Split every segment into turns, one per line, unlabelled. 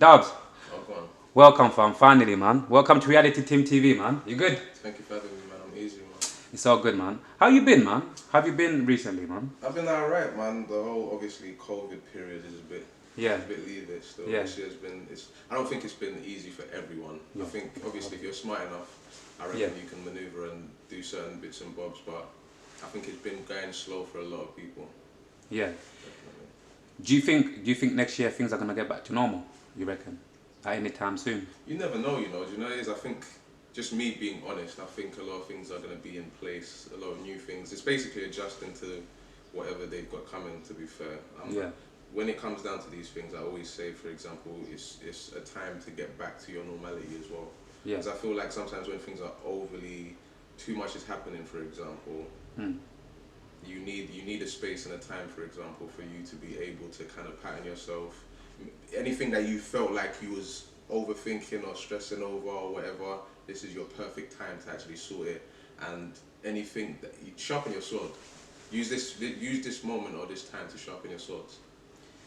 Dubs,
Oh, go on.
welcome fam, finally man. Welcome to RealityTeam TV man. You good?
Thank you for having me, man. I'm easy, man.
It's all good man. How you been man? How have you been recently man?
I've been alright, man. The whole, obviously, COVID period is
Yeah.
a bit leave still.
Yeah.
This year's been, I don't think it's been easy for everyone.
Yeah.
I think, obviously, if you're smart enough, I reckon you can maneuver and do certain bits and bobs, but I think it's been going slow for a lot of people.
Yeah.
Definitely.
Do you think next year things are gonna get back to normal? You reckon? At any time soon?
You never know, you know. Do you know what it is? I think, just me being honest, I think a lot of things are going to be in place, a lot of new things. It's basically adjusting to whatever they've got coming, to be fair. When it comes down to these things, I always say, for example, it's a time to get back to your normality as well.
Yeah.
Because I feel like sometimes when things are overly, too much is happening, for example, you need a space and a time, for example, for you to be able to kind of pattern yourself. Anything that you felt like you was overthinking or stressing over or whatever, this is your perfect time to actually sort it. And anything that you sharpen your sword, use this moment or this time to sharpen your swords.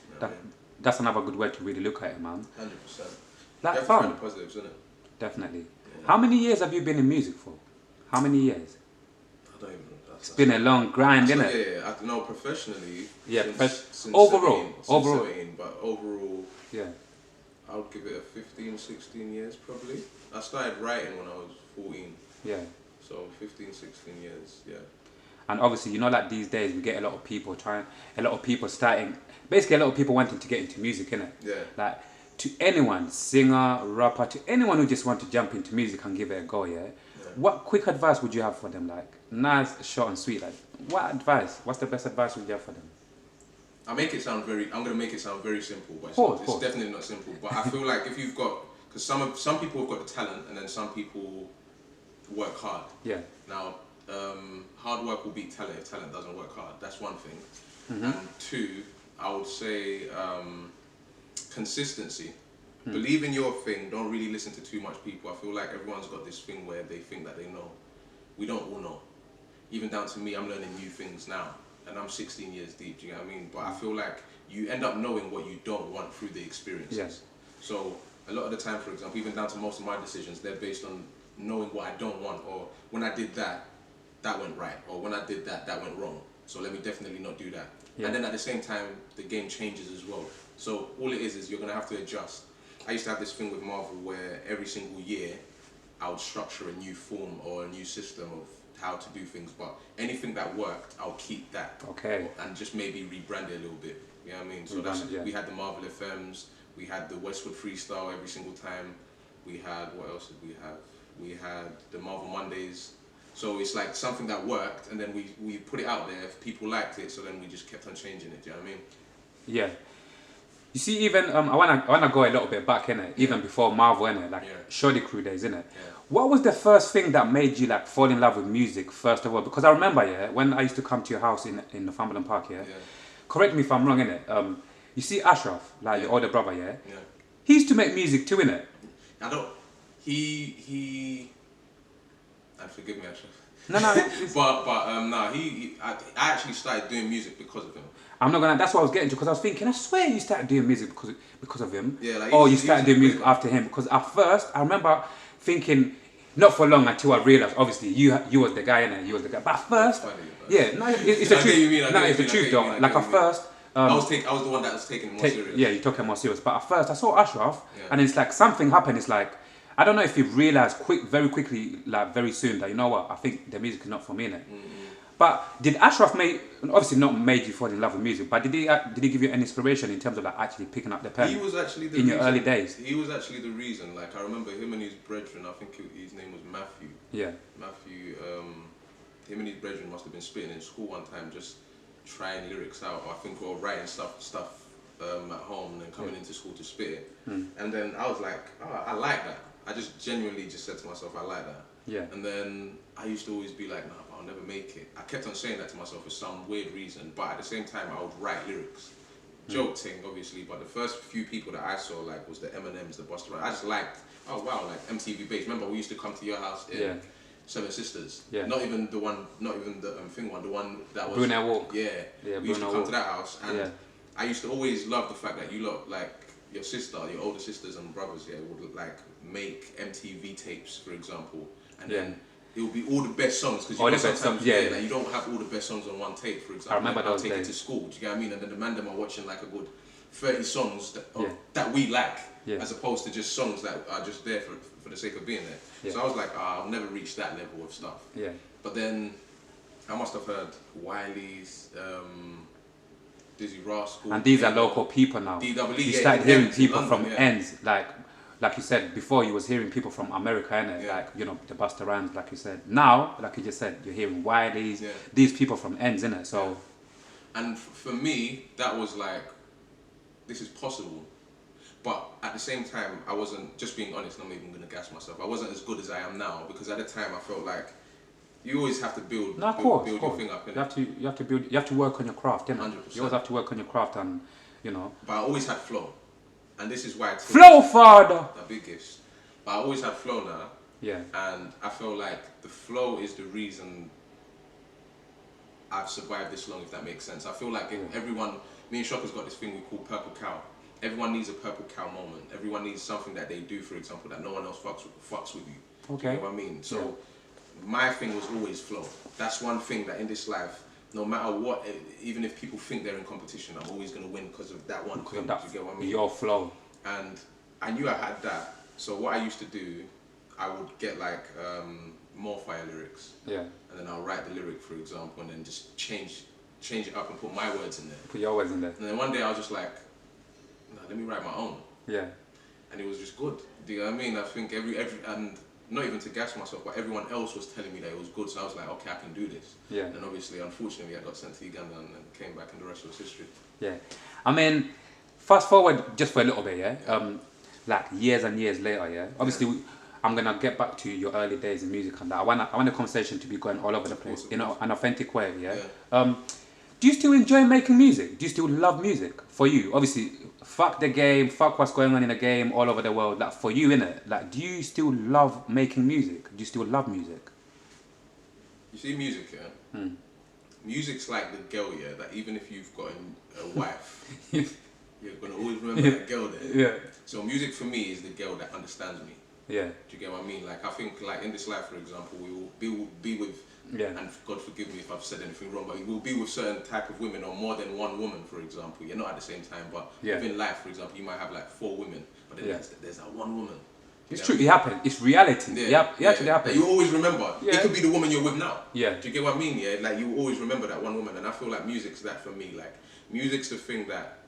You know what I mean?
That's another good way to really look at it, man.
100%.
Like
you have to
fun.
find the positives, isn't it?
Definitely.
Yeah.
How many years have you been in music for? How many years?
I don't even know.
It's been a long grind, isn't it?
Yeah, I know professionally.
Yeah,
since
overall,
17, but overall,
yeah.
I would give it a 15, 16 years probably. I started writing when I was 14.
Yeah.
So 15, 16 years, yeah.
And obviously, you know, like these days, we get a lot of people starting, basically a lot of people wanting to get into music, innit?
Yeah.
Like, to anyone, singer, rapper, to anyone who just want to jump into music and give it a go, yeah? What quick advice would you have for them? Like, nice, short and sweet, like, what advice? What's the best advice would you have for them?
I'm gonna make it sound very simple, but it's definitely not simple. But I feel like if you've got, because some people have got the talent, and then some people work hard.
Yeah.
Now, hard work will beat talent if talent doesn't work hard. That's one thing. And two, I would say consistency. Believe in your thing. Don't really listen to too much people. I feel like everyone's got this thing where they think that they know. We don't all know. Even down to me, I'm learning new things now. And I'm 16 years deep, do you know what I mean? But I feel like you end up knowing what you don't want through the experiences.
Yes.
So a lot of the time, for example, even down to most of my decisions, they're based on knowing what I don't want, or when I did that, that went right, or when I did that, that went wrong. So let me definitely not do that.
Yeah.
And then at the same time, the game changes as well. So all it is you're gonna have to adjust. I used to have this thing with Marvel where every single year, I would structure a new form or a new system of how to do things, but anything that worked, I'll keep that.
Okay.
And just maybe rebrand it a little bit. You know what I mean? So we had the Marvel FMs, we had the Westwood Freestyle every single time. We had, what else did we have? We had the Marvel Mondays. So it's like something that worked, and then we put it out there, if people liked it, so then we just kept on changing it, do you know what I mean?
Yeah. You see, even I wanna go a little bit back, innit? Even before Marvel, innit? Like Shoddy Crew days, innit?
Yeah.
What was the first thing that made you like fall in love with music first of all? Because I remember, when I used to come to your house in Northumberland Park, correct me if I'm wrong, innit? You see Ashraf, like your older brother, he used to make music too, innit?
I don't. He. And forgive me, Ashraf.
No.
I actually started doing music because of him.
I'm not gonna. That's what I was getting to, because I was thinking, I swear you started doing music because of him.
Yeah, like
or you started doing music after him. Because at first, I remember thinking, not for long until I realized, obviously, you was the guy, innit? You was the guy. But at first, it's the truth. No, it's the truth though. Like at first.
I was the one that was taking it more serious.
Yeah, you took it more serious. But at first, I saw Ashraf, and it's like something happened. It's like, I don't know if you realized very quickly, like very soon, that you know what, I think the music is not for me, innit? But did Ashraf obviously not made you fall in love with music, but did he give you any inspiration in terms of like actually picking up the pen?
He was actually the
in
reason,
your early days.
He was actually the reason. Like I remember him and his brethren. I think his name was Matthew.
Yeah.
Matthew. Him and his brethren must have been spitting in school one time, just trying lyrics out. Or I think or writing stuff at home and then coming into school to spit it. And then I was like, oh, I like that. I just genuinely just said to myself, I like that.
Yeah.
And then I used to always be like, nah, but I'll never make it. I kept on saying that to myself for some weird reason, but at the same time, I would write lyrics. Joke thing, obviously, but the first few people that I saw, like, was the Eminems, the Busta Rhymes. I just liked, oh wow, like MTV Bass. Remember, we used to come to your house in Seven Sisters.
Yeah.
Not even the thing one, the one that was...
Bruno Walk.
Yeah.
Yeah,
we used to
Bruno
come
Walk.
to that house, and I used to always love the fact that you lot, like, your sister, your older sisters and brothers, yeah, would like make MTV tapes, for example, and then it will be all the best songs, because you know sometimes like, you don't have all the best songs on one tape, for example.
I remember
like, I'll take
days.
it to school, do you get what I mean? And then the man them are watching like a good 30 songs that we like, as opposed to just songs that are just there for the sake of being there. So I was like, I'll never reach that level of stuff. But then I must have heard Wiley's, Dizzy Rascal.
And these are local people now.
DWE,
you started hearing people from ends, like you said before, you was hearing people from America, innit? Like, you know, the Busta Rhymes, like you said. Now, like you just said, you're hearing Wiley's, these people from ends, innit? So,
and for me, that was like, this is possible. But at the same time, I wasn't, just being honest, I'm not even gonna gas myself, I wasn't as good as I am now, because at the time I felt like you always have to build your thing up.
You have to work on your craft, innit?
100%.
You always have to work on your craft, and you know.
But I always had flow, and this is why
flow, father.
The biggest. But I always had flow now.
Yeah.
And I feel like the flow is the reason I've survived this long, if that makes sense. I feel like everyone, me and Shocker's got this thing we call purple cow. Everyone needs a purple cow moment. Everyone needs something that they do, for example, that no one else fucks with you.
Okay.
You know what I mean? So my thing was always flow. That's one thing that in this life, no matter what, even if people think they're in competition, I'm always going to win because of that one thing. Do you get what I mean?
Your flow.
And I knew I had that. So what I used to do, I would get like more fire lyrics. Yeah. And then I'll write the lyric, for example, and then just change it up and put my words in there.
Put your words in there.
And then one day I was just like, no, let me write my own. Yeah. And it was just good. Do you know what I mean? I think every and not even to gas myself, but everyone else was telling me that it was good, so I was like, okay, I can do this. Yeah. And obviously, unfortunately, I got sent to Uganda and then came back, and the rest was history. Yeah. I
mean, fast forward just for a little bit, yeah? Like years and years later, yeah? Obviously, I'm gonna get back to your early days in music and that. I want the conversation to be going all over the place in an authentic way, yeah? Do you still enjoy making music? Do you still love music? For you, obviously, fuck the game, fuck what's going on in the game all over the world. Like for you, innit? Like, do you still love making music? Do you still love music?
You see, music, yeah. Music's like the girl, yeah. That even if you've got a wife, you're gonna always remember that girl there. Yeah. So music for me is the girl that understands me. Yeah. Do you get what I mean? Like I think, like in this life, for example, we will be with. Yeah. And God forgive me if I've said anything wrong, but we'll be with certain type of women or more than one woman, for example. You're not at the same time, but within life, for example, you might have like 4 women, but then there's that one woman.
It's true, it happened. It's reality. Yeah. It actually happened.
That you always remember. Yeah. It could be the woman you're with now. Yeah. Do you get what I mean? Yeah. Like you always remember that one woman, and I feel like music's that for me. Like music's the thing that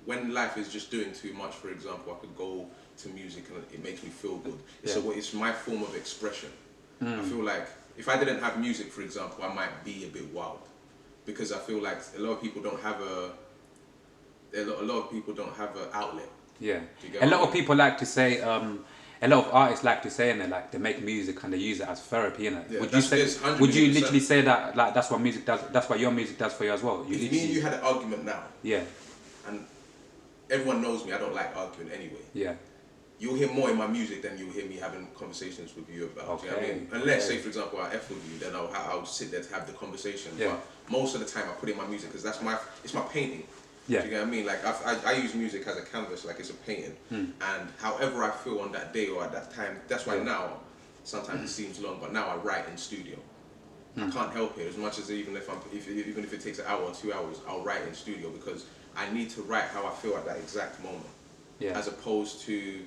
when life is just doing too much, for example, I could go to music and it makes me feel good. It's my form of expression. I feel like if I didn't have music, for example, I might be a bit wild, because I feel like a lot of people don't have an outlet. Yeah. A lot of people like to say, a lot of artists like to say, and like they make music and they use it as therapy, innit? Yeah, would you literally say that like that's what music does? That's what your music does for you as well? If me and you had an argument now, and everyone knows me, I don't like arguing anyway. Yeah. You'll hear more in my music than you'll hear me having conversations with you about. Okay. You know what I mean? Unless, say for example, I F with you, then I'll sit there to have the conversation. Yeah. But most of the time, I put in my music because it's my painting. Yeah. Do you get what I mean? Like I use music as a canvas, like it's a painting. And however I feel on that day or at that time, that's why now sometimes it seems long, but now I write in studio. I can't help it as much as even if it takes an hour or 2 hours, I'll write in studio because I need to write how I feel at that exact moment. Yeah. As opposed to,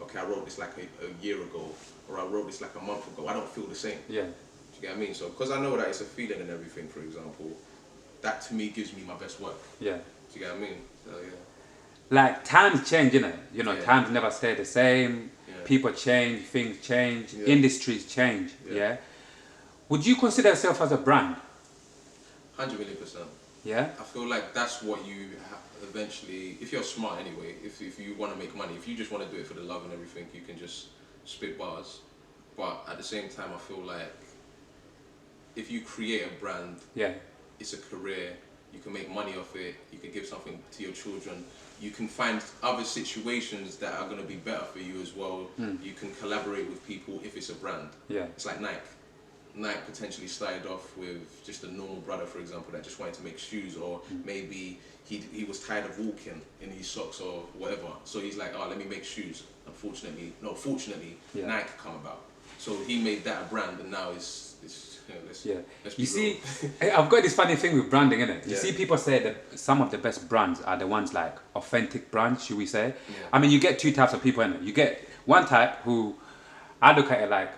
okay, I wrote this like a year ago, or I wrote this like a month ago. I don't feel the same. Yeah. Do you get what I mean? So, because I know that it's a feeling and everything, for example, that to me gives me my best work. Yeah. Do you get what I mean? So, yeah.
Like, times change, innit? You know, times never stay the same. Yeah. People change, things change, industries change. Yeah. Would you consider yourself as a brand?
100,000,000%. Yeah. I feel like that's what you eventually, if you're smart anyway, if you want to make money, if you just want to do it for the love and everything, you can just spit bars. But at the same time, I feel like if you create a brand, it's a career. You can make money off it. You can give something to your children. You can find other situations that are going to be better for you as well. You can collaborate with people if it's a brand. Yeah. It's like Nike. Nike potentially started off with just a normal brother, for example, that just wanted to make shoes, or maybe he was tired of walking in his socks or whatever. So he's like, oh, let me make shoes. Fortunately, Nike come about. So he made that a brand, and now it's let's be
You see,
real.
I've got this funny thing with branding, innit? You
Yeah.
see, people say that some of the best brands are the ones like authentic brands, should we say?
Yeah.
I mean, you get two types of people, innit? You get one type who, I look at it like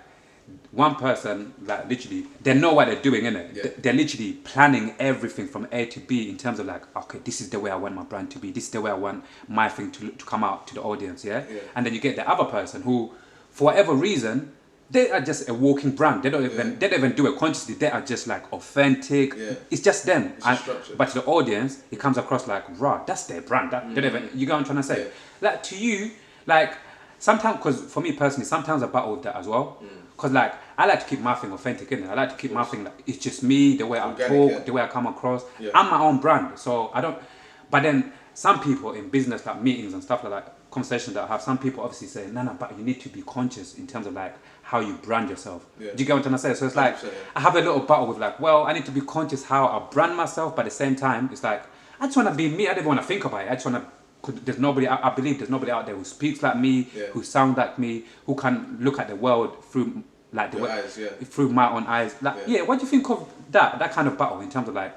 one person that literally, they know what they're doing, innit?
Yeah.
They're literally planning everything from A to B in terms of like, okay, this is the way I want my brand to be. This is the way I want my thing to come out to the audience, yeah? And then you get the other person who, for whatever reason, they are just a walking brand. They don't even do it consciously. They are just like authentic.
Yeah.
It's just them.
It's structured.
But to the audience, it comes across like, raw. That's their brand. They don't even, you get what I'm trying to say?
Yeah.
Like to you, like sometimes, because for me personally, sometimes I battle with that as well. Because like I like to keep my thing authentic, innit? I like to keep my thing like it's just me, the way I talk, the way I come across.
Yeah.
I'm my own brand, so I don't. But then some people in business, like meetings and stuff like that, conversations that I have, some people obviously say, no, but you need to be conscious in terms of like how you brand yourself.
Yeah.
Do you get what I'm trying to say? So it's like
100%, yeah.
I have a little battle with like, well, I need to be conscious how I brand myself, but at the same time, it's like I just want to be me. I don't even want to think about it. I just want to. There's nobody. I believe there's nobody out there who speaks like me, who sounds like me, who can look at the world through like the way,
eyes,
through my own eyes. Like, what do you think of that kind of battle in terms of like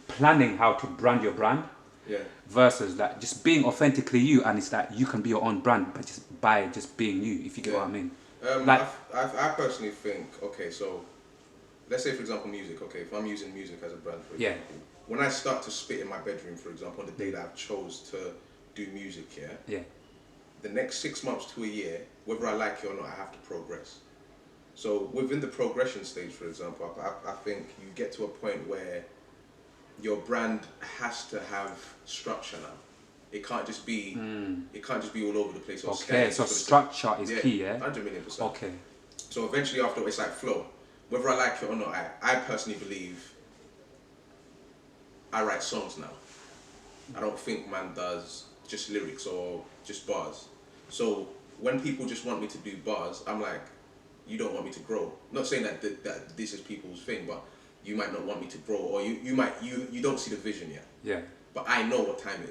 planning how to brand your brand?
Yeah.
Versus like just being authentically you, and it's like you can be your own brand, but just being you. If you get what I mean. Like,
I personally think, okay, so let's say for example music. Okay, if I'm using music as a brand, for example, when I start to spit in my bedroom, for example, on the day that I've chose to do music, the next 6 months to a year, whether I like it or not, I have to progress. So within the progression stage, for example, I think you get to a point where your brand has to have structure now. It can't just be all over the place. Or
okay, so structure is key,
100,000,000%.
Okay.
So eventually after, it's like flow. Whether I like it or not, I personally believe I write songs now. I don't think man does just lyrics or just bars. So when people just want me to do bars, I'm like, you don't want me to grow. Not saying that this is people's thing, but you might not want me to grow, or you don't see the vision yet.
Yeah.
But I know what time it